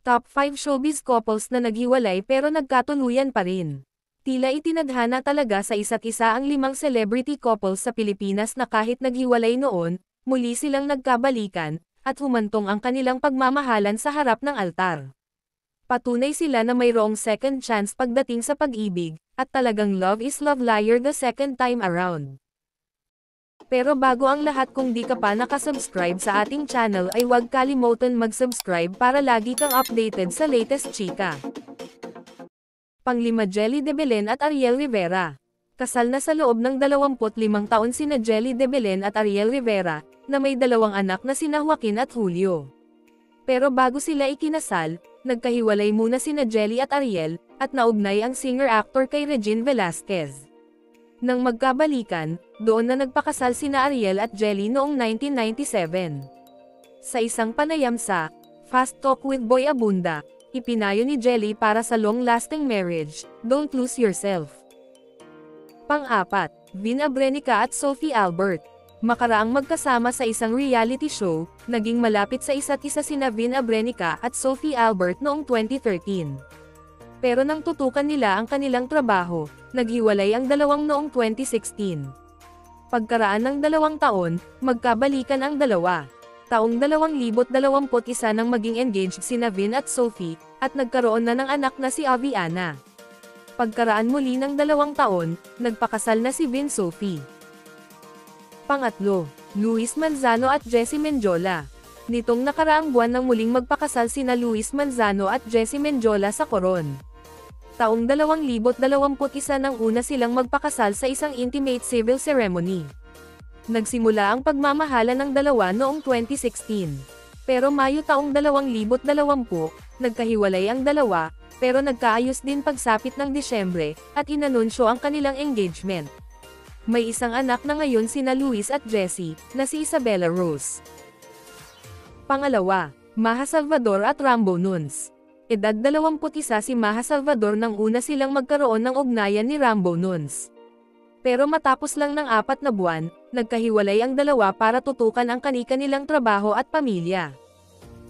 Top 5 showbiz couples na naghiwalay pero nagkatuluyan pa rin. Tila itinadhana talaga sa isa't isa ang 5 celebrity couples sa Pilipinas na kahit naghiwalay noon, muli silang nagkabalikan, at humantong ang kanilang pagmamahalan sa harap ng altar. Patunay sila na mayroong second chance pagdating sa pag-ibig, at talagang love is love liar the second time around. Pero bago ang lahat, kung di ka pa nakasubscribe sa ating channel ay huwag kalimutan mag-subscribe para lagi kang updated sa latest chika. Pang-5, Jelly de Belen at Ariel Rivera. Kasal na sa loob ng 25 taon sina Jelly de Belen at Ariel Rivera, na may 2 anak na sina Joaquin at Julio. Pero bago sila ikinasal, nagkahiwalay muna sina Jelly at Ariel, at naugnay ang singer-actor kay Regine Velasquez. Nang magkabalikan, doon na nagpakasal sina Ariel at Jelly noong 1997. Sa isang panayam sa Fast Talk with Boy Abunda, ipinayo ni Jelly para sa long-lasting marriage, don't lose yourself. Pang-4, Vin Abrenica at Sophie Albert. Makaraang magkasama sa isang reality show, naging malapit sa isa't isa sina Vin Abrenica at Sophie Albert noong 2013. Pero nang tutukan nila ang kanilang trabaho, naghiwalay ang dalawang noong 2016. Pagkaraan ng 2 taon, magkabalikan ang dalawa. Taong 2021 nang maging engaged sina Vin at Sophie, at nagkaroon na ng anak na si Aviana. Pagkaraan muli ng 2 taon, nagpakasal na si Vin Sophie. Pang-3, Luis Manzano at Jessie Mendiola. Nitong nakaraang buwan nang muling magpakasal sina Luis Manzano at Jessie Mendiola sa Coron. Taong 2021 nang una silang magpakasal sa isang intimate civil ceremony. Nagsimula ang pagmamahala ng dalawa noong 2016. Pero Mayo taong 2020, nagkahiwalay ang dalawa, pero nagkaayos din pagsapit ng Disyembre, at inanunsyo ang kanilang engagement. May isang anak na ngayon sina Luis at Jessie, na si Isabella Rose. Pang-2, Maja Salvador at Rambo Nunes. Edad 21 si Maja Salvador nang una silang magkaroon ng ugnayan ni Rambo Nunes. Pero matapos lang ng 4 na buwan, nagkahiwalay ang dalawa para tutukan ang kani-kanilang trabaho at pamilya.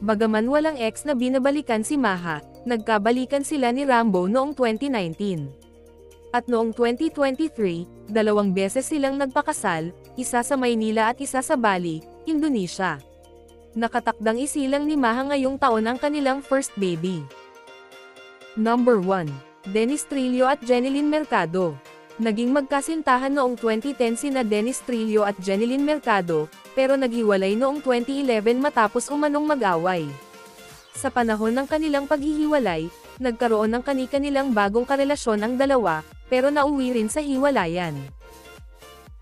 Bagaman walang ex na binabalikan si Maja, nagkabalikan sila ni Rambo noong 2019. At noong 2023, 2 beses silang nagpakasal, isa sa Maynila at isa sa Bali, Indonesia. Nakatakdang isilang ni Maja ngayong taon ang kanilang first baby. Number 1, Dennis Trillo at Jeneline Mercado. Naging magkasintahan noong 2010 sina Dennis Trillo at Jeneline Mercado, pero naghiwalay noong 2011 matapos umanong mag-away. Sa panahon ng kanilang paghihiwalay, nagkaroon ng kani-kanilang bagong karelasyon ang dalawa, pero nauwi rin sa hiwalayan.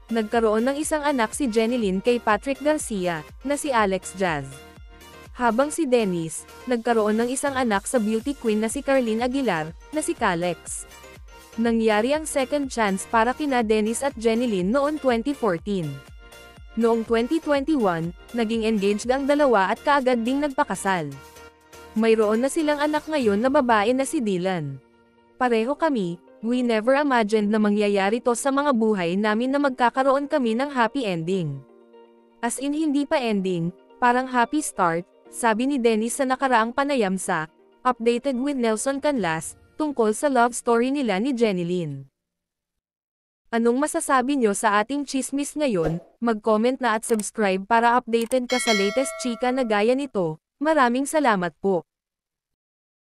Nagkaroon ng isang anak si Jeneline kay Patrick Garcia, na si Alex Jazz. Habang si Dennis, nagkaroon ng isang anak sa beauty queen na si Carlene Aguilar, na si Calex. Nangyari ang second chance para kina Dennis at Jeneline noong 2014. Noong 2021, naging engaged ang dalawa at kaagad ding nagpakasal. Mayroon na silang anak ngayon na babae na si Dylan. Pareho kami, we never imagined na mangyayari to sa mga buhay namin na magkakaroon kami ng happy ending. As in hindi pa ending, parang happy start, sabi ni Dennis sa nakaraang panayam sa Updated with Nelson Canlas, tungkol sa love story nila ni Jeneline. Anong masasabi nyo sa ating chismis ngayon? Mag-comment na at subscribe para updated ka sa latest chika na gaya nito. Maraming salamat po.